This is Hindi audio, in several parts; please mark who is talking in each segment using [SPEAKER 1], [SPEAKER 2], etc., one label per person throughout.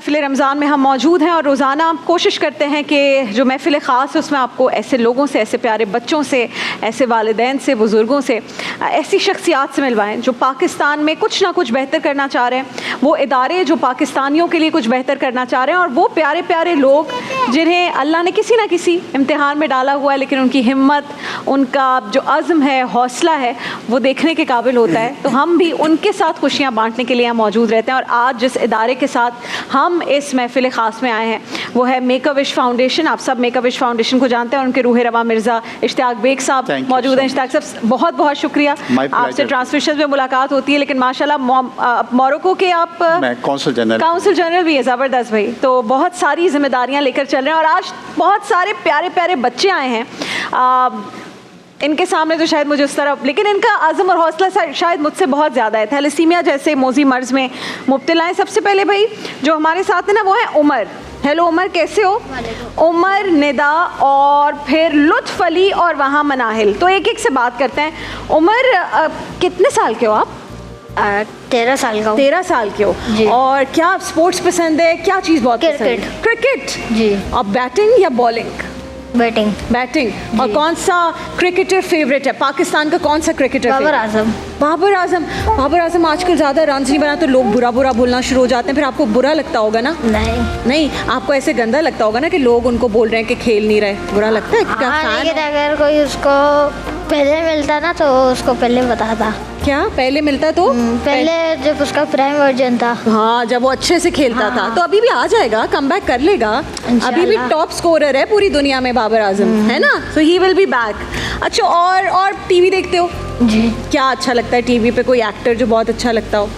[SPEAKER 1] महफिल रमज़ान में हम मौजूद हैं और रोज़ाना हम कोशिश करते हैं कि जो महफिल ख़ास है उसमें आपको ऐसे लोगों से, ऐसे प्यारे बच्चों से, ऐसे वालिदैन से, बुज़ुर्गों से, ऐसी शख्सियात से मिलवाएं जो पाकिस्तान में कुछ ना कुछ बेहतर करना चाह रहे हैं, वो इदारे जो पाकिस्तानियों के लिए कुछ बेहतर करना चाह रहे हैं, और वो प्यारे प्यारे लोग जिन्हें अल्लाह ने किसी ना किसी इम्तिहान में डाला हुआ है, लेकिन उनकी हिम्मत, उनका जो अज़्म है, हौसला है, वो देखने के काबिल होता है। तो हम भी उनके साथ खुशियाँ बांटने के लिए यहाँ मौजूद रहते हैं। और आज जिस इदारे के साथ हम इस महफिल ख़ास में आए हैं वो है मेक अ विश फाउंडेशन। आप सब मेक अ विश फाउंडेशन को जानते हैं, उनके रूह रवा मिर्ज़ा इश्तियाक बेग साहब मौजूद हैं। इश्तियाक साहब बहुत बहुत शुक्रिया, आपसे ट्रांसमिशन में मुलाकात होती है, लेकिन माशाल्लाह मोरक्को के आप
[SPEAKER 2] काउंसिल
[SPEAKER 1] जनरल भी है, ज़बरदस्त भाई। तो बहुत सारी जिम्मेदारियाँ लेकर चल रहे हैं और आज बहुत सारे प्यारे प्यारे बच्चे आए हैं। इनके सामने तो शायद मुझे उस तरफ, लेकिन इनका आज़म और हौसला शायद मुझसे बहुत ज़्यादा है। थैलेसीमिया जैसे मोजी मर्ज़ में मुब्तला हैं। सबसे पहले भाई जो हमारे साथ है ना वो है उमर। हेलो उमर, कैसे हो? उमर, निदा और फिर लुत्फ़ अली और वहाँ मनाहिल। तो एक एक से बात करते हैं। उमर कितने साल के हो आप?
[SPEAKER 3] 13 साल का हूँ।
[SPEAKER 1] 13 साल के हो
[SPEAKER 3] जी।
[SPEAKER 1] और क्या स्पोर्ट्स पसंद है? क्या चीज़ बहुत पसंद है? क्रिकेट
[SPEAKER 3] जी।
[SPEAKER 1] और बैटिंग या बॉलिंग? बैटिंग। और कौन सा क्रिकेटर फेवरेट है? पाकिस्तान का कौन सा क्रिकेटर?
[SPEAKER 3] बाबर आजम।
[SPEAKER 1] बाबर आजम। बाबर आजम आजकल ज़्यादा रन नहीं बना तो लोग बुरा बुरा बोलना शुरू हो जाते हैं, फिर आपको बुरा लगता होगा ना? नहीं, आपको ऐसे गंदा लगता होगा ना कि लोग उनको बोल रहे हैं कि खेल नहीं रहे, बुरा लगता है?
[SPEAKER 3] लेकिन अगर कोई उसको पहले मिलता ना तो उसको पहले बताता।
[SPEAKER 1] क्या पहले मिलता तो?
[SPEAKER 3] पहले जब उसका प्राइम वर्जन था।
[SPEAKER 1] हाँ, जब वो अच्छे से खेलता था। तो अभी भी आ जाएगा, कमबैक कर लेगा। अभी भी टॉप स्कोरर है पूरी दुनिया में बाबर आजम, है ना? सो ही विल बी बैक। अच्छा, और टीवी देखते हो?
[SPEAKER 3] जी।
[SPEAKER 1] क्या अच्छा लगता है टीवी पे? कोई एक्टर जो बहुत अच्छा लगता हो?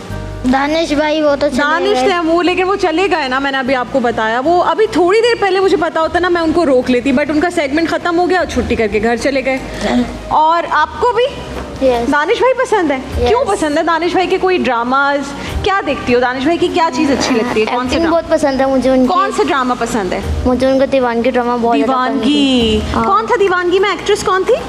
[SPEAKER 3] दानिश भाई। वो तो
[SPEAKER 1] दानिश तैमूर, लेकिन वो चले गए ना, मैंने अभी आपको बताया। वो अभी थोड़ी देर पहले मुझे पता होता ना मैं उनको रोक लेती, बट उनका सेगमेंट खत्म हो गया और छुट्टी करके घर चले गए। और आपको भी दानिश भाई पसंद है? क्यों पसंद है दानिश भाई के? कोई ड्रामाज क्या देखती हो? दानिश भाई की क्या चीज़ अच्छी लगती है? कौन सा
[SPEAKER 3] बहुत पसंद है मुझे उनकी।
[SPEAKER 1] कौन सा ड्रामा पसंद है?
[SPEAKER 3] मुझे उनका दीवानगी ड्रामा बहुत।
[SPEAKER 1] दीवानगी कौन था? दीवानगी में एक्ट्रेस कौन थी?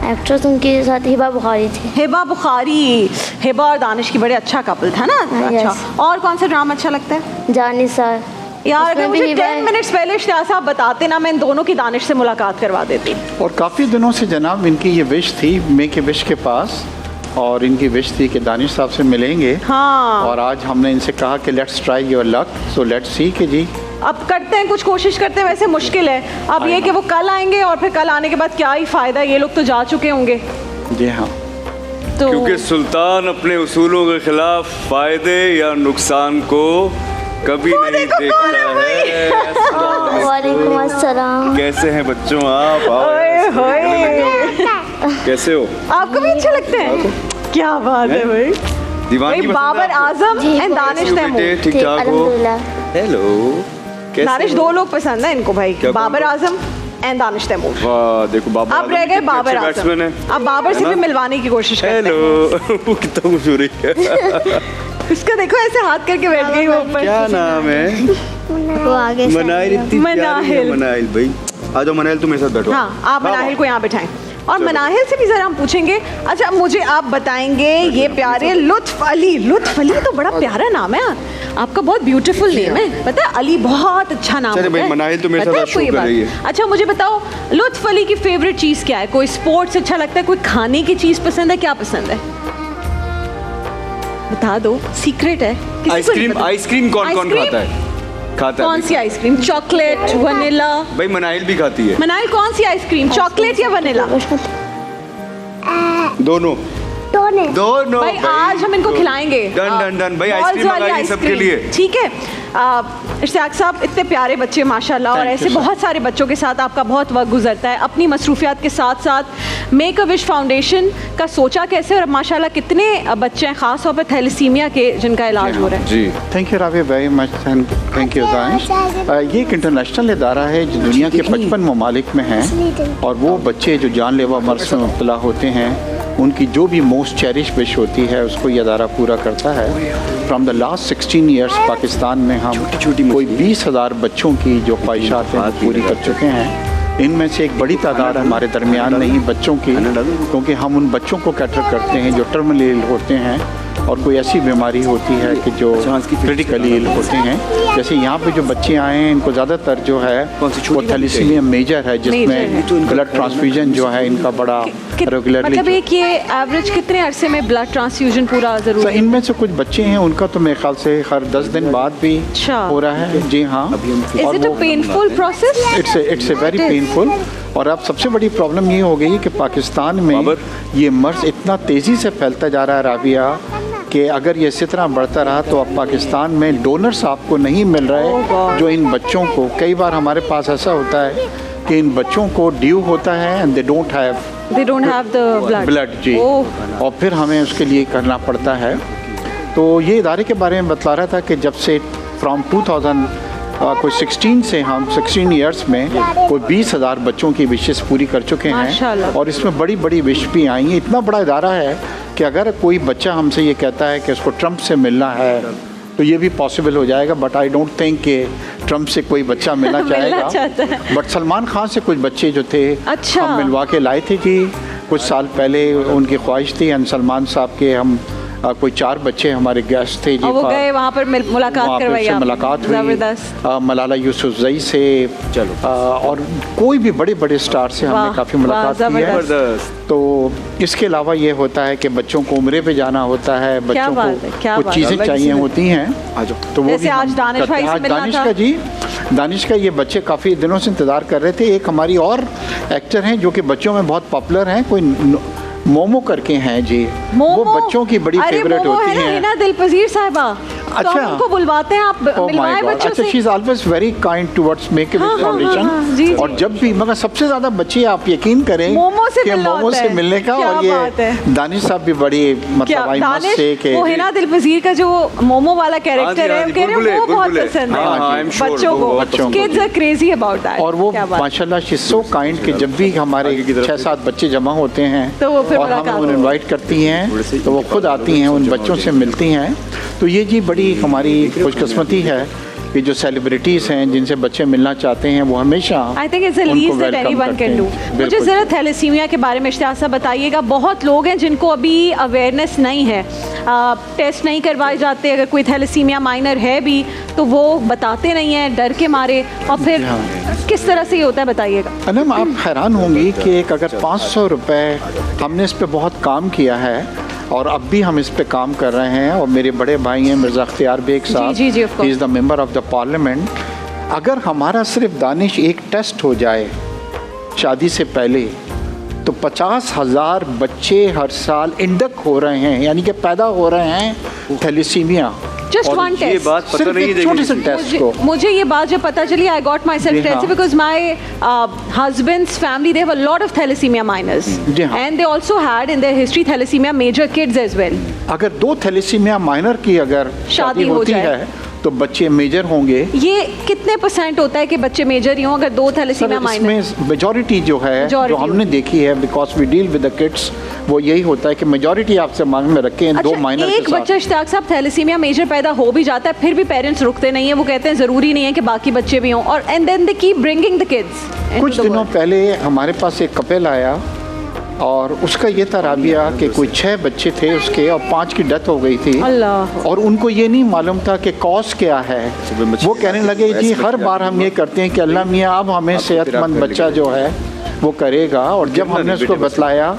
[SPEAKER 3] एक्ट्रेस उनके साथ हिबा बुखारी थी।
[SPEAKER 1] हिबा बुखारी। हिबा और दानिश की बड़े अच्छा कपल था ना? अच्छा। और कौन सा ड्रामा अच्छा लगता है?
[SPEAKER 3] जानिसार।
[SPEAKER 1] यार अगर मुझे 10 मिनट्स पहले इश्तियाक साहब बताते ना, मैं इन दोनों की दानिश से मुलाकात करवा देती।
[SPEAKER 2] और काफ़ी दिनों से जनाब इनकी ये विश थी मेक ए विश के पास, और इनकी विश थी कि दानिश साहब से मिलेंगे।
[SPEAKER 1] हाँ।
[SPEAKER 2] और आज हमने इनसे कहा कि let's try your luck, so let's see कि जी
[SPEAKER 1] अब करते हैं, कुछ कोशिश करते हैं। वैसे मुश्किल है अब ये कि वो कल आएंगे और फिर कल आने के बाद क्या ही फ़ायदा, ये लोग तो जा चुके होंगे।
[SPEAKER 2] जी हाँ।
[SPEAKER 1] तो
[SPEAKER 4] क्योंकि सुल्तान अपने उसूलों के खिलाफ फ़ायदे या नुकसान को कभी नहीं देखता है।
[SPEAKER 3] वालेकुम अस्सलाम।
[SPEAKER 4] कैसे हैं बच्चों आप? कैसे हो?
[SPEAKER 1] आपको भी अच्छे लगते हैं? क्या बात है भाई।
[SPEAKER 4] दीवानगी
[SPEAKER 1] बाबर आजम एंड दानिश तैमूर।
[SPEAKER 4] ठीक ठाक हो? हेलो।
[SPEAKER 1] दानिश दो लोग पसंद है इनको भाई, बाबर आजम एंड दानिश तैमूर।
[SPEAKER 4] वाह, देखो बाबर
[SPEAKER 1] अब रह गए बाबर आजम। अब बाबर से भी मिलवाने की कोशिश करते हैं।
[SPEAKER 4] हेलो। कितना खुश हो रही है।
[SPEAKER 1] इसका देखो ऐसे हाथ करके बैठ गई वो ऊपर।
[SPEAKER 4] क्या नाम है?
[SPEAKER 3] वो आगे
[SPEAKER 4] मनाहिल। इतनी प्यारी है मनाहिल भाई। आ जाओ मनाहिल, तुम मेरे साथ बैठो।
[SPEAKER 1] हाँ, आप मनाहिल को यहाँ बिठाएं। और मनाहिल से भी जरा हम पूछेंगे। अच्छा, मुझे आप बताएंगे ये प्यारे लुत्फ़ अली। लुत्फ़ अली तो बड़ा प्यारा नाम है आपका, बहुत ब्यूटीफुल नेम है। पता है अली बहुत अच्छा नाम है।
[SPEAKER 4] मनाहिल तो मेरे साथ शो कर रही है।
[SPEAKER 1] अच्छा, मुझे बताओ लुत्फ़ अली की फेवरेट चीज़ क्या है? कोई स्पोर्ट्स अच्छा लगता है? कोई खाने की चीज़ पसंद है? क्या पसंद है बता दो, सीक्रेट है।
[SPEAKER 4] आइसक्रीम। आइसक्रीम कौन कौन खाता है?
[SPEAKER 1] कौन सी आइसक्रीम? Chocolate, vanilla?
[SPEAKER 4] भाई मनाहिल भी खाती है।
[SPEAKER 1] मनाहिल कौन सी आइसक्रीम, चॉकलेट या वनीला?
[SPEAKER 4] दोनों
[SPEAKER 1] भाई आज हम इनको खिलाएंगे।
[SPEAKER 4] डन भाई, आइसक्रीम मंगाइए सबके लिए।
[SPEAKER 1] ठीक है। इश्तियाक साहब, इतने प्यारे बच्चे माशाल्लाह, और ऐसे बहुत सारे बच्चों के साथ आपका बहुत वक्त गुजरता है। अपनी मसरूफियात के साथ साथ मेक अ विश फाउंडेशन का सोचा कैसे, और माशाल्लाह कितने बच्चे हैं ख़ास तौर पर थैलेसीमिया के जिनका इलाज हो रहा है?
[SPEAKER 2] जी, thank you Rabi very much, thank you Danish. ये एक इंटरनेशनल इदारा है जो दुनिया के 55 ममालिक में है, और वो बच्चे जो जानलेवा मर्ज़ में मुब्तला होते हैं उनकी जो भी मोस्ट चेरिश विश होती है उसको ये अदारा पूरा करता है। From the last 16 years Pakistan में हम कोई 20,000 बच्चों की जो ख्वाहिशात हैं वो पूरी कर चुके हैं। इनमें से एक बड़ी तादाद हमारे दरमियान नहीं बच्चों की, क्योंकि हम उन बच्चों को कैटर करते हैं जो टर्मिनल होते हैं, और कोई ऐसी बीमारी होती है कि जो क्रिटिकली इल होते हैं। जैसे यहाँ पे जो बच्चे आए हैं इनको ज़्यादातर जो है वो थैलेसीमिया मेजर है, जिसमें ब्लड ट्रांसफ्यूजन जो है इनका बड़ा रेगुलरली।
[SPEAKER 1] मतलब एक ये एवरेज कितने अरसे में ब्लड ट्रांसफ्यूजन पूरा जरूरी है?
[SPEAKER 2] इनमें से कुछ बच्चे हैं उनका तो मेरे ख्याल से हर 10 दिन बाद भी हो रहा है। जी हाँ।
[SPEAKER 1] Is it a painful process?
[SPEAKER 2] It's a very painful। और अब सबसे बड़ी प्रॉब्लम ये हो गई कि पाकिस्तान में ये मर्ज इतना तेज़ी से फैलता जा रहा है राबिया, कि अगर ये इसी तरह बढ़ता रहा तो अब पाकिस्तान में डोनर्स आपको नहीं मिल रहे जो इन बच्चों को, कई बार हमारे पास ऐसा होता है कि इन बच्चों को ड्यू होता है and they don't have
[SPEAKER 1] the
[SPEAKER 2] blood जी, और फिर हमें उसके लिए करना पड़ता है। तो ये इदारे के बारे में बतला रहा था कि जब से फ्रॉम 2000 16 से हम 16 इयर्स में कोई 20,000 बच्चों की विशेष पूरी कर चुके हैं, और इसमें बड़ी बड़ी विश भी आई हैं। इतना बड़ा इदारा है कि अगर कोई बच्चा हमसे ये कहता है कि उसको ट्रंप से मिलना है तो ये भी पॉसिबल हो जाएगा, बट आई डोंट थिंक कि ट्रंप से कोई बच्चा मिलना चाहेगा। बट सलमान खान से कुछ बच्चे जो थे हम मिलवा के लाए थे जी, कुछ साल पहले उनकी ख्वाहिश थी। एंड सलमान साहब के हम कोई 4 बच्चे हमारे गेस्ट थे जी,
[SPEAKER 1] वो गए वहाँ पर मुलाकात करवाई,
[SPEAKER 2] मुलाकात हुई मलाला यूसुफजई से, और कोई भी बड़े बड़े स्टार से हमने काफ़ी मुलाकात की है। तो इसके अलावा ये होता है कि बच्चों को उम्रे पे जाना होता है, बच्चों को कुछ चीज़ें चाहिए होती हैं, तो वो भी
[SPEAKER 1] आज दानिश भाई से मिलना था।
[SPEAKER 2] दानिश का ये बच्चे काफ़ी दिनों से इंतज़ार कर रहे थे। एक हमारी और एक्टर हैं जो कि बच्चों में बहुत पॉपुलर हैं, कोई मोमो करके हैं जी, वो बच्चों की बड़ी फेवरेट होती हैं।
[SPEAKER 1] हिना दिलपजीर साहिबा,
[SPEAKER 2] अच्छा,
[SPEAKER 1] तो उनको बुलवाते हैं आप मिलवाएं बच्चों से।
[SPEAKER 2] She is always very kind towards make a wish foundation. और जब भी मगर सबसे ज्यादा बच्चे आप यकीन करें
[SPEAKER 1] मोमो
[SPEAKER 2] से मिलने का, और ये दानिश साहब भी बड़ी मतलब आई मस्ट से कि
[SPEAKER 1] वो हिना दिलपजीर का जो मोमो वाला कैरेक्टर है वो बहुत पसंद है बच्चों को। Kids are crazy about that.
[SPEAKER 2] और वो माशाल्लाह शी इज सो काइंड कि जब भी हमारे 6-7 बच्चे जमा होते हैं
[SPEAKER 1] तो वो
[SPEAKER 2] और हम उन्हें इनवाइट करती हैं तो वो खुद आती हैं, उन बच्चों से मिलती हैं। तो ये जी बड़ी हमारी खुशकिस्मती है कि जो सेलिब्रिटीज़ हैं जिनसे बच्चे मिलना चाहते हैं वो हमेशा
[SPEAKER 1] I think it's the least that anyone can do. मुझे ज़रा थैलेसीमिया के बारे में इश्तियाक साहब बताइएगा। बहुत लोग हैं जिनको अभी अवेयरनेस नहीं है, टेस्ट नहीं करवाए जाते, अगर कोई थैलेसीमिया माइनर है भी तो वो बताते नहीं हैं डर के मारे, और फिर किस तरह से ये होता है बताइएगा।
[SPEAKER 2] अनम आप हैरान होंगी कि एक अगर 500 रुपये, हमने इस पर बहुत काम किया है और अब भी हम इस पे काम कर रहे हैं, और मेरे बड़े भाई हैं मिर्ज़ा अख्तियार बेग साहब, he is the member of the parliament. अगर हमारा सिर्फ दानिश एक टेस्ट हो जाए शादी से पहले तो 50,000 बच्चे हर साल इंडक हो रहे हैं, यानी कि पैदा हो रहे हैं थैलेसीमिया।
[SPEAKER 1] Just one test.
[SPEAKER 4] ये बात पता नहीं थी
[SPEAKER 2] छोटे से टेस्ट को।
[SPEAKER 1] मुझे ये बात जब पता चली, I got myself tested because my husband's family they have a lot of thalassemia minors, and they also had in their history thalassemia major kids as well.
[SPEAKER 2] अगर 2 थैलेसीमिया माइनर की अगर शादी होती है तो बच्चे मेजर होंगे।
[SPEAKER 1] ये कितने % होता है कि बच्चे मेजर ही हों अगर 2 थैलेसीमिया माइनर?
[SPEAKER 2] इसमें मेजॉरिटी जो है जो हमने देखी है, because we deal with the kids, वो यही होता है कि मेजॉरिटी आपसे मांग में रखे हैं 2 माइनर।
[SPEAKER 1] एक बच्चा इश्तियाक साहब थैलेसीमिया मेजर पैदा हो भी जाता है, फिर भी पेरेंट्स रुकते नहीं है, वो कहते हैं ज़रूरी नहीं है कि बाकी बच्चे भी हों, और and then they keep bringing the kids.
[SPEAKER 2] कुछ दिनों पहले हमारे पास एक कपल आया और उसका ये था राबिया कि कोई 6 बच्चे थे उसके और 5 की डेथ हो गई थी, और उनको ये नहीं मालूम था कि कॉज क्या है। वो कहने लगे जी हर बार हम ये करते हैं कि अल्लाह मियाँ अब हमें सेहतमंद बच्चा जो है वो करेगा, और जब हमने उसको बतलाया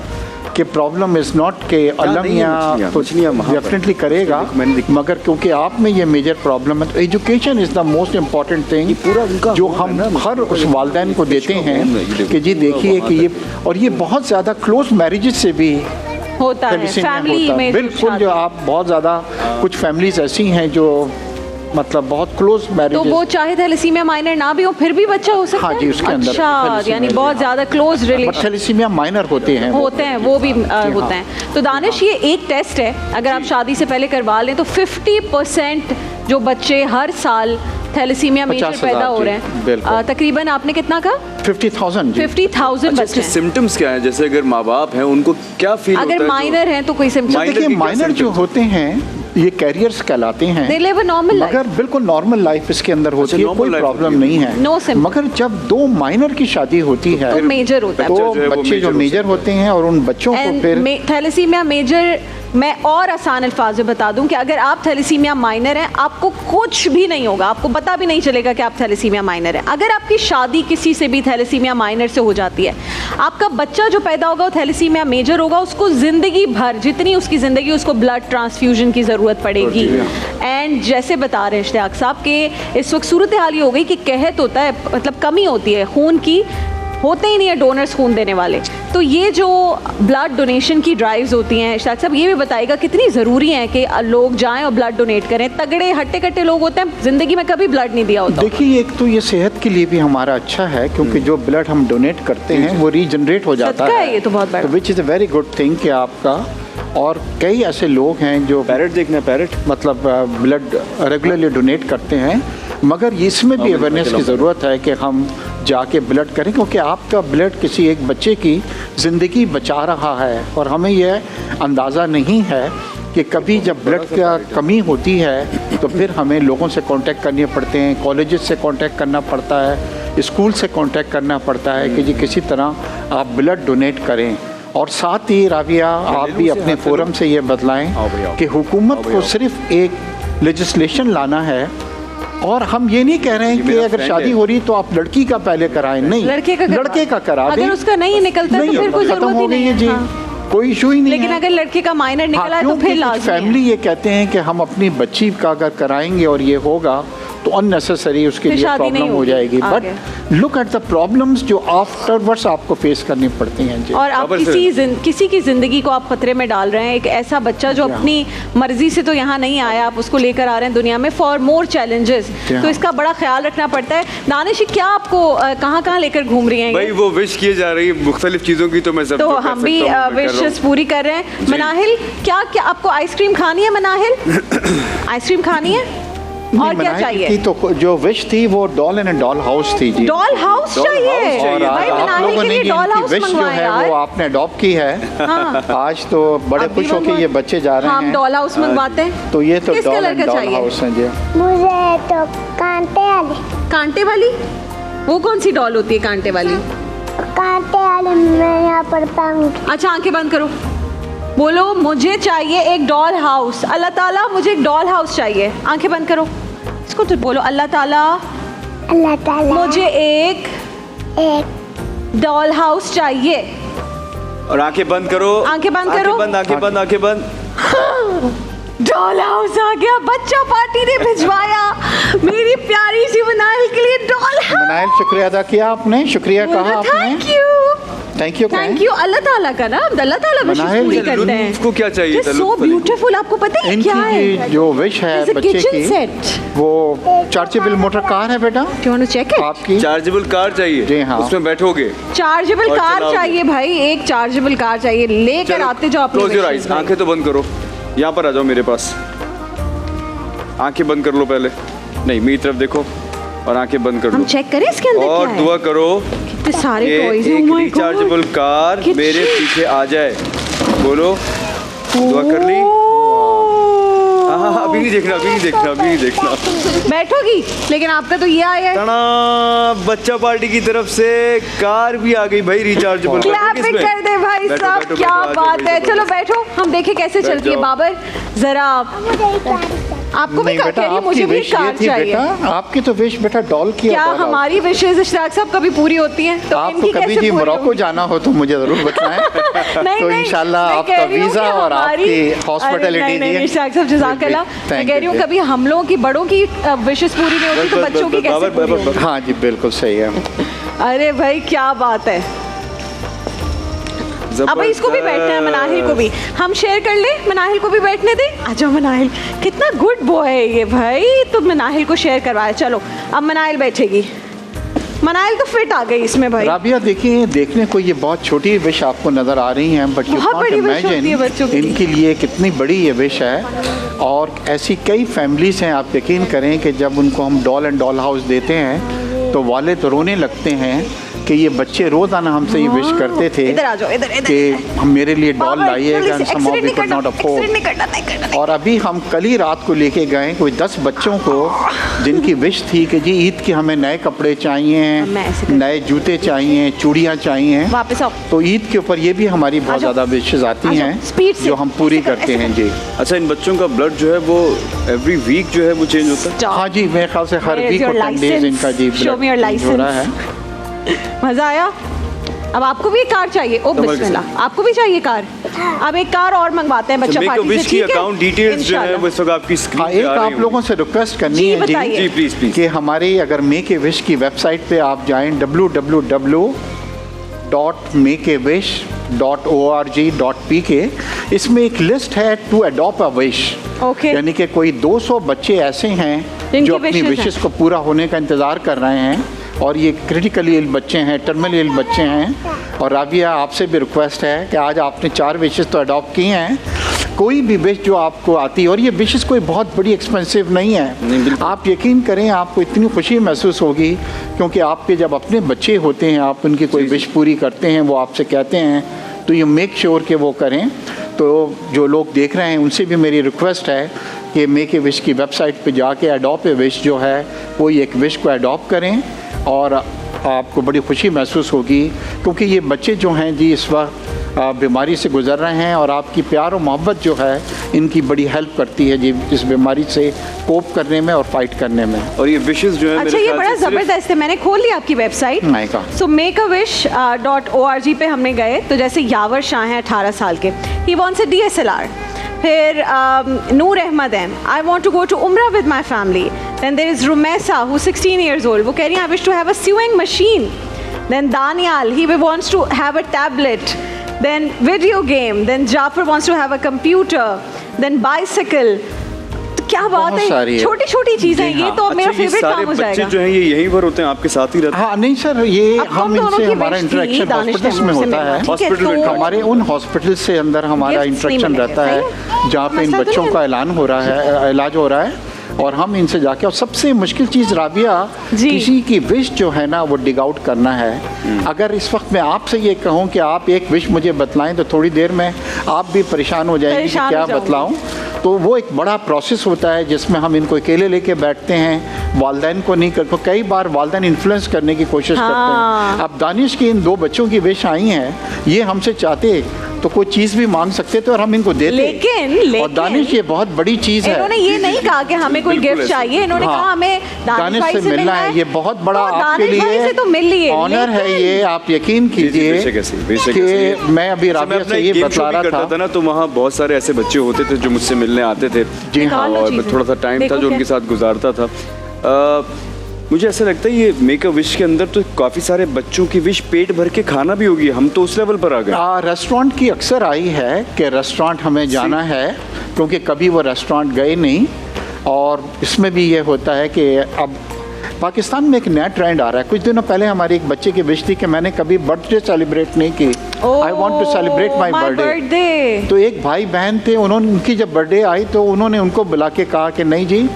[SPEAKER 2] कि प्रॉब्लम इज़ नॉट कि अल्लाह मियाँ तो डेफिनेटली करेगा, मगर क्योंकि आप में ये मेजर प्रॉब्लम है, तो education is the most important thing जो हम हर उस वालिदैन को देते हैं कि जी देखिए कि ये, और ये बहुत ज़्यादा क्लोज मैरिजेस से भी
[SPEAKER 1] होता है, फैमिली में
[SPEAKER 2] बिल्कुल। जो आप बहुत ज़्यादा कुछ फैमिलीज ऐसी हैं जो मतलब बहुत क्लोज मैरिज,
[SPEAKER 1] तो वो चाहे थैलेसीमिया माइनर ना भी हो फिर भी बच्चा हो सकता है।
[SPEAKER 2] हाँ जी, उसके अंदर
[SPEAKER 1] अच्छा, यानी बहुत ज़्यादा क्लोज रिलेशन।
[SPEAKER 2] थैलेसीमिया माइनर होते हैं वो भी होते हैं। तो दानिश ये एक टेस्ट है, अगर आप शादी से पहले करवा लें तो 50% जो बच्चे हर साल थैलेसीमिया मेजर पैदा हो रहे हैं, तकरीबन आपने कितना कहा? 50,000 बच्चे।
[SPEAKER 4] सिम्टम्स क्या है, जैसे अगर माँ बाप हैं उनको क्या फील होता है?
[SPEAKER 1] अगर माइनर हैं तो कोई सिम्टम?
[SPEAKER 2] देखिए माइनर जो होते हैं ये कैरियर्स कहलाते हैं, मगर बिल्कुल नॉर्मल लाइफ इसके अंदर होती है, कोई प्रॉब्लम नहीं है। मगर जब 2 माइनर की शादी होती है
[SPEAKER 1] तो मेजर होता है,
[SPEAKER 2] तो बच्चे जो मेजर होते हैं और उन बच्चों को फिर
[SPEAKER 1] थैलेसीमिया मेजर मैं और आसान अल्फाज में बता दूं कि अगर आप थैलेसीमिया माइनर हैं, आपको कुछ भी नहीं होगा, आपको पता भी नहीं चलेगा कि आप थैलेसीमिया माइनर हैं। अगर आपकी शादी किसी से भी थैलेसीमिया माइनर से हो जाती है, आपका बच्चा जो पैदा होगा वो थैलेसीमिया मेजर होगा, उसको ज़िंदगी भर, जितनी उसकी ज़िंदगी, उसको ब्लड ट्रांसफ्यूजन की ज़रूरत पड़ेगी। एंड जैसे बता रहे हैं इश्तियाक साहब कि इस वक्त सूरत हाल ये हो गई कि कहत होता है, मतलब कमी होती है खून की, होते ही नहीं है डोनर्स खून देने वाले। तो ये जो ब्लड डोनेशन की ड्राइव्स होती हैं, इश्तियाक साहब ये भी बताएगा कितनी ज़रूरी है कि लोग जाएं और ब्लड डोनेट करें। तगड़े हट्टे कट्टे लोग होते हैं, ज़िंदगी में कभी ब्लड नहीं दिया होता।
[SPEAKER 2] देखिए, एक तो ये सेहत के लिए भी हमारा अच्छा है, क्योंकि जो ब्लड हम डोनेट करते हैं वो रीजनरेट हो जाता है।
[SPEAKER 1] ये तो बहुत बड़ा,
[SPEAKER 2] which is a very good thing कि आपका। और कई ऐसे लोग हैं जो
[SPEAKER 4] पैरेट देखना, पैरेट
[SPEAKER 2] मतलब ब्लड रेगुलरली डोनेट करते हैं, मगर इसमें भी अवेयरनेस की ज़रूरत है कि हम जाके ब्लड करें, क्योंकि आपका ब्लड किसी एक बच्चे की ज़िंदगी बचा रहा है। और हमें यह अंदाज़ा नहीं है कि कभी जब ब्लड का कमी होती है तो फिर हमें लोगों से कांटेक्ट करने पड़ते हैं, कॉलेजेस से कांटेक्ट करना पड़ता है, स्कूल से कांटेक्ट करना पड़ता है कि जी किसी तरह आप ब्लड डोनेट करें। और साथ ही राबिया, आप भी अपने फोरम से ये बतलाएं कि हुकूमत को सिर्फ एक लेजिस्लेशन लाना है, और हम ये नहीं कह रहे हैं कि अगर शादी हो रही तो आप लड़की का पहले कराएं, नहीं, लड़के का करा दें।
[SPEAKER 1] अगर उसका नहीं निकलता तो फिर कोई ज़रूरत ही नहीं है जी,
[SPEAKER 2] कोई इशू ही नहीं है।
[SPEAKER 1] लेकिन अगर लड़के का माइनर निकला है तो फिर लाजमी है।
[SPEAKER 2] फैमिली ये कहते हैं कि हम अपनी बच्ची का अगर कराएंगे और ये होगा तो अननेसेसरी उसके लिए प्रॉब्लम हो जाएगी। But look at the problems जो आफ्टरवर्ड्स आपको फेस करनी पड़ती हैं जी।
[SPEAKER 1] और आप किसी की ज़िंदगी को आप खतरे में डाल रहे हैं। एक ऐसा बच्चा जो अपनी मर्जी से तो यहाँ नहीं आया, आप उसको लेकर आ रहे हैं दुनिया में फॉर मोर चैलेंजेस, तो इसका बड़ा ख्याल रखना पड़ता है। दानिश, क्या आपको कहाँ लेकर घूम रही हैं?
[SPEAKER 4] भाई वो विश किए जा रही है मुख्तलिफ चीज़ों की, तो मैं सब
[SPEAKER 1] तो हम भी विशेस पूरी कर रहे हैं। मनाहिल, क्या आपको आइसक्रीम खानी है? मनाहिल, आइसक्रीम खानी है और क्या चाहिए?
[SPEAKER 2] तो जो विश थी वो डॉल इन डॉल हाउस थी जी।
[SPEAKER 1] डॉल हाउस चाहिए।
[SPEAKER 2] और
[SPEAKER 1] भाई
[SPEAKER 2] आप लोगों ने विश जो है वो आपने अडॉप्ट की है।
[SPEAKER 1] हाँ।
[SPEAKER 2] आज तो बड़े खुश होकर ये बच्चे जा रहे हैं।
[SPEAKER 1] हम डॉल हाउस मंगवाते हैं।
[SPEAKER 2] तो ये तो
[SPEAKER 1] किस
[SPEAKER 2] डॉल
[SPEAKER 1] कलर
[SPEAKER 2] एंड
[SPEAKER 1] का
[SPEAKER 2] डॉल
[SPEAKER 1] चाहिए?
[SPEAKER 2] हाउस है जी।
[SPEAKER 3] मुझे तो कांटे वाली।
[SPEAKER 1] कांटे वाली? वो कौन सी डॉल होती है कांटे वाली?
[SPEAKER 3] कांटे वाली मैं यहाँ पर पाऊंगी।
[SPEAKER 1] अच्छा, आंखें बंद करो, बोलो मुझे चाहिए एक डॉल हाउस। अल्लाह ताला मुझे एक डॉल हाउस चाहिए। आंखें बंद करो, इसको तो बोलो, अल्लाह ताला मुझे एक डॉल हाउस चाहिए।
[SPEAKER 4] और आंखें बंद करो,
[SPEAKER 1] आंखें बंद करो,
[SPEAKER 4] आंखें बंद, आंखें बंद।
[SPEAKER 1] डॉल हाउस आ गया, बच्चा पार्टी ने भिजवाया मेरी प्यारी सी मनाहिल के लिए डॉल हाउस।
[SPEAKER 2] मनाहिल, शुक्रिया अदा किया आपने, शुक्रिया कहा आपने।
[SPEAKER 1] Thank you thank you. Allah ताला का ना, अल्लाह ताला विश पूरी करते हैं।
[SPEAKER 4] इसको क्या चाहिए?
[SPEAKER 1] So beautiful. आपको पता है क्या है?
[SPEAKER 2] जो विश है बच्चे की, वो चार्जेबल मोटर कार है बेटा।
[SPEAKER 1] Do you want to check it?
[SPEAKER 2] आपकी
[SPEAKER 4] चार्जेबल कार चाहिए
[SPEAKER 2] जी? हाँ,
[SPEAKER 4] उसमें बैठोगे।
[SPEAKER 1] चार्जेबल कार चाहिए भाई, एक चार्जेबल कार चाहिए, लेकर आते जाओ अपने।
[SPEAKER 4] क्लोज योर आईज, आंखें तो बंद करो, यहाँ पर आ जाओ मेरे पास। आंखें बंद कर लो पहले, नहीं मेरी तरफ देखो और आंखें बंद कर लो।
[SPEAKER 1] हम चेक करें इसके अंदर
[SPEAKER 4] और
[SPEAKER 1] क्या है?
[SPEAKER 4] दुआ करो
[SPEAKER 1] कितने सारे टॉयज हैं।
[SPEAKER 4] एक रिचार्जेबल कार मेरे पीछे आ जाए। बोलो, दुआ कर ली? हाँ, अभी नहीं देखना, अभी नहीं देखना, अभी नहीं देखना।
[SPEAKER 1] बैठोगी, लेकिन आपका तो ये आया है।
[SPEAKER 4] बच्चा पार्टी की तरफ से कार भी आ गई भाई, रिचार्जेबल।
[SPEAKER 1] क्लैपिंग कर दे भाई साहब, क्या बात है। चलो बैठो, हम देखें कैसे चलती है। बाबर जरा आपको भी कार चाहिए? मुझे भी कार चाहिए।
[SPEAKER 2] आपकी तो विश बेटा डॉल की।
[SPEAKER 1] क्या हमारी विशेष इश्तियाक साहब कभी पूरी होती हैं? तो
[SPEAKER 2] आपको कभी जी मोरक्को जाना हो तो मुझे जरूर बताएं। तो इंशाल्लाह आपका वीजा और आपकी हॉस्पिटैलिटी।
[SPEAKER 1] इश्तियाक साहब जज़ाकल्लाह। मैं कह रही हूँ कभी हम लोगों की, बड़ों की विशेष पूरी नहीं होती तो बच्चों की कैसे पूरी होगी?
[SPEAKER 2] हाँ जी, बिल्कुल सही है।
[SPEAKER 1] अरे भाई क्या बात है। अब इसको भी बैठना है, मनाहिल को भी हम शेयर कर ले। मनाहिल को भी बैठने दे। आजा मनाहिल, कितना गुड बॉय है ये भाई। तो मनाहिल को शेयर करवाया। चलो अब मनाहिल बैठेगी। मनाहिल तो फिट आ गई इसमें भाई।
[SPEAKER 2] राबिया देखिए, देखने को ये बहुत छोटी विश आपको नज़र आ रही हैं, बट
[SPEAKER 1] बहुत बड़ी विश होती है बच्चों की।
[SPEAKER 2] इनके लिए कितनी बड़ी ये विश है। और ऐसी कई फैमिलीज हैं, आप यकीन करें कि जब उनको हम डॉल एंड डॉल हाउस देते हैं तो वाले तो रोने लगते हैं कि ये बच्चे रोज़ाना हमसे ये विश करते थे
[SPEAKER 1] इधर आ जाओ, इधर
[SPEAKER 2] कि हम मेरे लिए डॉल लाइएगा, and somehow we could not afford।
[SPEAKER 1] नहीं करना।
[SPEAKER 2] और अभी हम कल ही रात को लेके गए कोई 10 बच्चों को जिनकी विश थी कि जी ईद के हमें नए कपड़े चाहिए, नए जूते चाहिए, चूड़ियाँ चाहिए।
[SPEAKER 1] वापस आओ।
[SPEAKER 2] तो ईद के ऊपर ये भी हमारी बहुत ज़्यादा विशेष आती हैं जो हम पूरी करते हैं जी।
[SPEAKER 4] अच्छा, इन बच्चों का ब्लड जो है वो एवरी वीक जो है वो चेंज होता है?
[SPEAKER 2] हाँ जी, मेरे ख्याल से हर वीक और 10 डेज इनका जी ब्लड हो रहा है।
[SPEAKER 1] मजा आया? अब आपको भी एक कार चाहिए? ओ बिस्मिल्लाह, आपको भी चाहिए कार? अब एक कार और मंगवाते हैं बच्चा पार्टी से, ठीक है?
[SPEAKER 4] अकाउंट डिटेल्स जो है वो सब आपकी स्क्रीन पे
[SPEAKER 2] एक आप लोगों से रिक्वेस्ट करनी है
[SPEAKER 4] जी प्लीज
[SPEAKER 2] कि हमारी अगर मेक ए विश की वेबसाइट पे आप जाएं www.makeawish.org.pk, इसमें एक लिस्ट है टू अडॉप्ट अ विश। यानी कि कोई 200 बच्चे ऐसे हैं जो अपनी विशेस को पूरा होने का इंतज़ार कर रहे हैं, और ये क्रिटिकली इल बच्चे हैं, टर्मिनली इल बच्चे हैं। और राबिया, आपसे भी रिक्वेस्ट है कि आज आपने 4 विशेस तो अडॉप्ट की हैं, कोई भी विश जो आपको आती है, और ये विशेस कोई बहुत बड़ी एक्सपेंसिव नहीं है, आप यकीन करें आपको इतनी खुशी महसूस होगी, क्योंकि आपके जब अपने बच्चे होते हैं आप उनकी कोई विश पूरी करते हैं, वो आपसे कहते हैं, तो यू मेक श्योर कि वो करें। तो जो लोग देख रहे हैं उनसे भी मेरी रिक्वेस्ट है कि मेक ए विश की वेबसाइट पे जाके अडॉप्ट ए विश जो है कोई एक विश को अडॉप्ट करें, और आपको बड़ी खुशी महसूस होगी, क्योंकि ये बच्चे जो हैं जी इस वक्त बीमारी से गुजर रहे हैं, और आपकी प्यार और मोहब्बत जो है इनकी बड़ी हेल्प करती है जी इस बीमारी से कोप करने में और फाइट करने में।
[SPEAKER 4] और ये विशेस जो है
[SPEAKER 1] अच्छा, ये बड़ा ज़बरदस्त है। मैंने खोल लिया आपकी वेबसाइट, सो makeawish.org पे हमने गए, तो जैसे यावर शाह हैं 18 साल के, ही वांट्स अ DSLR। फिर नूर अहमद हैं, I want to go to Umrah with my family. Then there is Rumaisa who 16 years old, वो कह रही हैं I wish to have a sewing machine. Then Daniyal, he wants to have a tablet. Then video game, then Jafar wants to have a computer, then bicycle। तो क्या बात है, छोटी छोटी चीजें ये तो मेरा फेवरेट काम हो जाएगा।
[SPEAKER 4] बच्चे जो हैं ये यहीं पर होते हैं, आपके साथ ही रहते हैं?
[SPEAKER 2] हाँ नहीं सर, ये हम इनसे हमारा इंटरेक्शन हॉस्पिटल्स में होता है,
[SPEAKER 4] हॉस्पिटल
[SPEAKER 2] हमारे उन हॉस्पिटल से अंदर हमारा इंटरेक्शन रहता है जहाँ पे इन बच्चों का ऐलान हो रहा है, इलाज हो रहा है, और हम इनसे जाके, और सबसे मुश्किल चीज़ राबिया, किसी की विश जो है ना वो डिग आउट करना है। अगर इस वक्त मैं आपसे ये कहूँ कि आप एक विश मुझे बतलाएं, तो थोड़ी देर में आप भी परेशान हो जाएंगे कि क्या बतलाऊं। तो वो एक बड़ा प्रोसेस होता है जिसमें हम इनको अकेले लेके बैठते हैं, वालिदैन को नहीं करते, कई बार वालिदैन इन्फ्लुएंस करने की कोशिश करते हैं। अब दानिश की इन 2 बच्चों की विश आई हैं, ये हमसे चाहते तो कोई चीज़ भी मांग सकते थे और हम इनको देते, लेकिन और दानिश ये बहुत बड़ी चीज़ है।
[SPEAKER 1] इन्होंने ये नहीं कहा कि हमें कोई गिफ्ट चाहिए, इन्होंने कहा हमें दानिश से मिलना है।
[SPEAKER 2] ये बहुत बड़ा आपके लिए
[SPEAKER 1] तो मिल लिए
[SPEAKER 2] ऑनर है ये, आप यकीन कीजिए कि मैं अभी राबिया से ये बता रहा था
[SPEAKER 4] ना, तो वहाँ बहुत सारे ऐसे बच्चे होते थे जो मुझसे मिलने आते थे जी हाँ, और थोड़ा सा टाइम था जो उनके साथ गुजारता था। मुझे ऐसा लगता है ये मेक अ विश के अंदर तो काफ़ी सारे बच्चों की विश पेट भर के खाना भी होगी, हम तो उस लेवल पर आ गए।
[SPEAKER 2] रेस्टोरेंट की अक्सर आई है कि रेस्टोरेंट हमें जाना है, क्योंकि कभी वो रेस्टोरेंट गए नहीं, और इसमें भी ये होता है कि अब पाकिस्तान में एक नया ट्रेंड आ रहा है। कुछ दिनों पहले हमारे एक बच्चे की विश थी कि मैंने कभी बर्थडे सेलिब्रेट नहीं की, I want to celebrate my birthday. तो एक भाई बहन थे, उन्होंने उनकी जब बर्थडे आई तो उन्होंने उनको बुला के कहा कि नहीं जी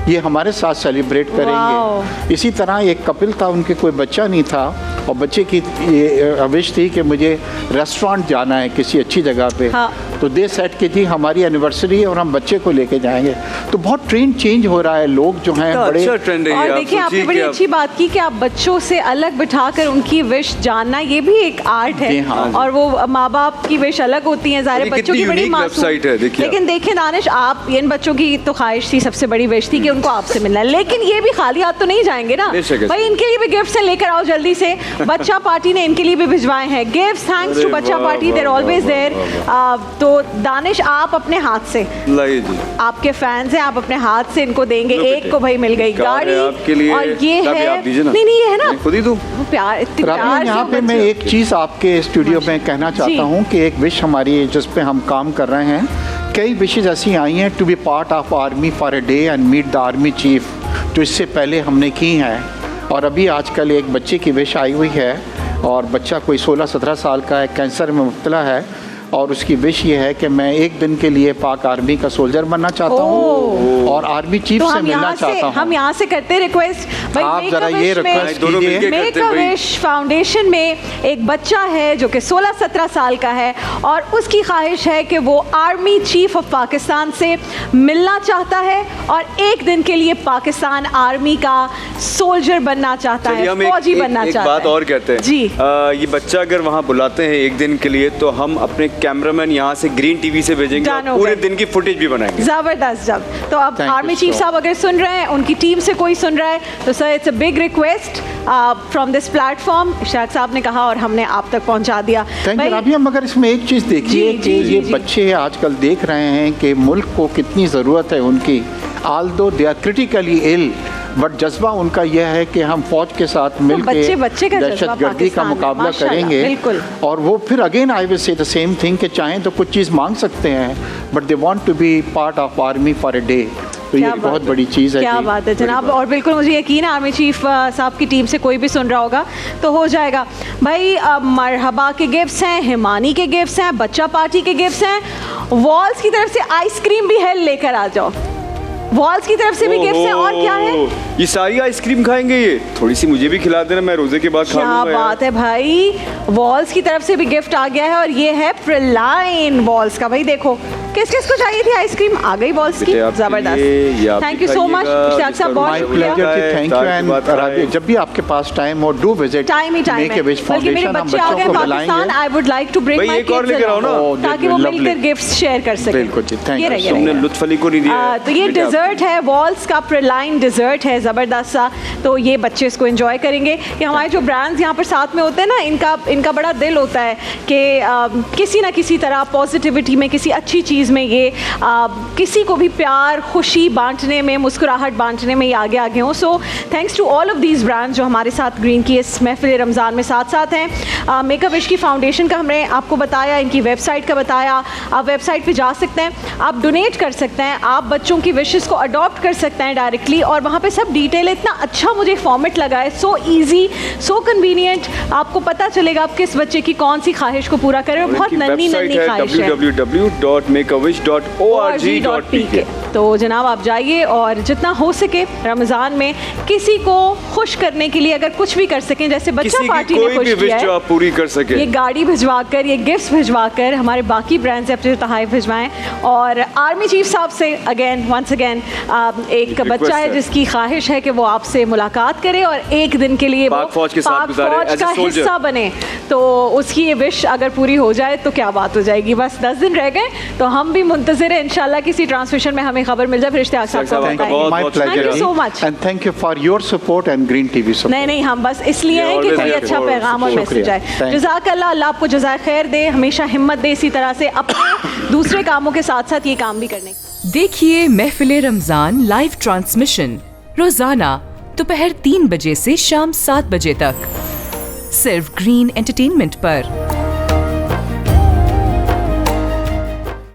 [SPEAKER 2] ये हमारे साथ सेलिब्रेट करेंगे। इसी तरह एक कपिल था, उनके कोई बच्चा नहीं था, और बच्चे की ये विश थी कि मुझे रेस्टोरेंट जाना है किसी अच्छी जगह पे। हाँ। तो दे सेट की थी हमारी एनिवर्सरी है और हम बच्चे को लेके जाएंगे। तो बहुत ट्रेंड चेंज हो रहा है, लोग जो हैं बड़े
[SPEAKER 4] अच्छा ट्रेंड है।
[SPEAKER 1] और देखिए आपने बड़ी अच्छी बात की कि आप बच्चों से अलग बिठाकर उनकी विश जानना, ये भी एक आर्ट है। हाँ। और वो माँ बाप की विश अलग होती है, सारे बच्चों की बड़ी
[SPEAKER 4] वेबसाइट है।
[SPEAKER 1] लेकिन देखिए दानिश, आप इन बच्चों की तो ख्वाहिश थी, सबसे बड़ी विश थी कि उनको आपसे मिलना है, लेकिन ये भी खाली हाथ तो नहीं जाएंगे ना भाई, इनके लिए भी गिफ्ट से लेकर आओ जल्दी से। बच्चा पार्टी ने इनके लिए भी भिजवाए हैं गिफ्ट, थैंक्स टू बच्चा पार्टी, देयर ऑलवेज देयर। तो दानिश आप अपने हाथ से, आपके फैंस हैं, आप अपने हाथ से इनको देंगे। एक को भाई मिल गई गाड़ी, और ये है नहीं ये है ना
[SPEAKER 4] खुद ही दूं
[SPEAKER 1] प्यार।
[SPEAKER 2] यहाँ पे मैं एक चीज़ आपके स्टूडियो में कहना चाहता हूँ कि एक विश हमारी जिस पे हम काम कर रहे हैं, कई विशेज ऐसी आई हैं to be part of army for a day and meet the army chief, जो इससे पहले हमने की हैं। और अभी आजकल एक बच्चे की विश आई हुई है, और बच्चा कोई 16-17 साल का है, कैंसर में मुब्तला है, और उसकी विश ये है कि मैं एक दिन के लिए पाक आर्मी का सोल्जर बनना चाहता हूँ और आर्मी चीफ
[SPEAKER 1] तो
[SPEAKER 2] से मिलना चाहता हूँ।
[SPEAKER 1] हम यहाँ से करते हैं रिक्वेस्ट,
[SPEAKER 2] आप जरा ये रिक्वेस्ट कीजिए।
[SPEAKER 1] मेक अ विश फाउंडेशन में एक बच्चा है जो कि 16-17 साल का है और उसकी ख्वाहिश है कि वो आर्मी चीफ ऑफ पाकिस्तान से मिलना चाहता है और एक दिन के लिए पाकिस्तान आर्मी का सोल्जर बनना चाहता है, फौजी बनना चाहता है।
[SPEAKER 4] एक बात और कहते हैं
[SPEAKER 1] जी,
[SPEAKER 4] ये बच्चा अगर वहाँ बुलाते हैं एक दिन के लिए तो हम अपने कैमरामैन यहाँ से ग्रीन टीवी से भेजेंगे और पूरे दिन की फुटेज भी बनाएंगे।
[SPEAKER 1] जबरदस्त। जब तो अब
[SPEAKER 2] Thank
[SPEAKER 1] army
[SPEAKER 2] you
[SPEAKER 1] chief
[SPEAKER 2] so
[SPEAKER 1] साहब अगर सुन रहे हैं, उनकी टीम से कोई सुन रहा है, तो sir it's a big request from this platform. Ishraq साहब ने कहा और हमने आप तक पहुंचा दिया।
[SPEAKER 2] Thank you Rabia. मगर इसमें एक चीज़ देखिए कि ये बच्चे आजकल देख रहे हैं कि मुल्क को कितनी ज़रूरत है उनकी। Although they are critically ill, but जज्बा उनका यह है कि हम फौज के साथ मिलकर दहशतगर्दी का मुकाबला करेंगे। और वो फिर again I will say the same thing कि चाहें तो कुछ चीज़ मांग सकते हैं, but they want to be part of army for a day. तो ये बहुत बड़ी चीज़ है।
[SPEAKER 1] क्या बात है जनाब। और बिल्कुल मुझे यकीन है आर्मी चीफ साहब की टीम से कोई भी सुन रहा होगा तो हो जाएगा। भाई मरहबा के गिफ्ट्स हैं, हिमानी के गिफ्ट्स हैं, बच्चा पार्टी के गिफ्ट्स हैं, वॉल्स की तरफ से आइसक्रीम भी है, लेकर आ जाओ। वॉल्स की तरफ से भी गिफ्ट्स हैं। और क्या है?
[SPEAKER 4] ये सारी आइसक्रीम खाएंगे। ये थोड़ी सी मुझे भी खिला देना, मैं रोजे के बाद खा लूंगा।
[SPEAKER 1] क्या बात है भाई, वॉल्स की तरफ से भी गिफ्ट आ गया है और ये है प्रिलाइन वॉल्स का। भाई देखो किस किस को चाहिए थी आइसक्रीम, आ गई वॉल्स की। जबरदस्त। Thank you so much Ishraq साहब, बहुत शुक्रिया।
[SPEAKER 2] Thank you. एंड जब भी आपके पास टाइम हो डू विजिट
[SPEAKER 1] टाइम ही टाइम है। बल्कि मेरे बच्चे आ गए Pakistan, I would like to bring my kids ताकि वो मिलकर गिफ्ट्स शेयर कर सकें।
[SPEAKER 2] बिल्कुल जी, थैंक यू।
[SPEAKER 4] हमने लुत्फ अली को नहीं दिया।
[SPEAKER 1] तो ये डिजर्ट है, वॉल्स का प्रिलाइन डिजर्ट है, जबरदस्त सा। तो ये बच्चे इसको एंजॉय करेंगे। कि हमारे जो ब्रांड्स यहाँ पर साथ में होते हैं ना, इनका बड़ा दिल होता है कि किसी ना किसी तरह पॉजिटिविटी में, किसी अच्छी चीज़ में ये किसी को भी प्यार खुशी बांटने में, मुस्कुराहट बांटने में ये आगे हों। So thanks to all of these brands जो हमारे साथ ग्रीन की इस महफिल रमज़ान में साथ हैं। मेक अ विश की फाउंडेशन का हमने आपको बताया, इनकी वेबसाइट का बताया। आप वेबसाइट पे जा सकते हैं, आप डोनेट कर सकते हैं, आप बच्चों की विशेस को अडॉप्ट कर सकते हैं डायरेक्टली, और वहाँ पे सब डिटेल इतना अच्छा मुझे फॉर्मेट लगा है, सो ईजी, सो कन्वीनियंट। आपको पता चलेगा आप किस बच्चे की कौन सी ख्वाहिश को पूरा करें। बहुत नन्ही ख्वाहिश है, www.makeawish.org.pk। तो जनाब आप जाइए और जितना हो सके रमज़ान में किसी को खुश करने के लिए अगर कुछ भी कर सकें, जैसे बच्चा पार्टी ने खुश किया है,
[SPEAKER 4] आप पूरी कर सकें।
[SPEAKER 1] ये गाड़ी भिजवा कर, ये गिफ्ट्स भिजवा कर, हमारे बाकी ब्रांड से अपने तोहफे भिजवाएं। और आर्मी चीफ साहब से वंस अगेन एक बच्चा है जिसकी ख्वाहिश है कि वो आपसे मुलाकात करे और एक दिन के लिए
[SPEAKER 4] पाक फौज के साथ
[SPEAKER 1] फौज का हिस्सा बने। तो उसकी ये विश अगर पूरी हो जाए तो क्या बात हो जाएगी। बस 10 दिन रह गए, तो हम भी मुंतज़िर हैं इंशाल्लाह किसी ट्रांसमिशन में हमें खबर मिल जाए। फिर इश्तियाक साहब को बताएंगे। Thank you so much
[SPEAKER 2] and thank you for your support and green TV support.
[SPEAKER 1] नहीं, हम बस इसलिए हैं कि कोई अच्छा पैगाम और मैसेज आए। जज़ाकल्लाह, अल्लाह आपको जज़ाए खैर दे, हमेशा हिम्मत दे इसी तरह से अपने दूसरे कामों के साथ साथ ये काम भी करने।
[SPEAKER 5] देखिए महफिल रमजान लाइव ट्रांसमिशन रोजाना दोपहर 3 बजे से शाम 7 बजे तक सिर्फ ग्रीन एंटरटेनमेंट पर।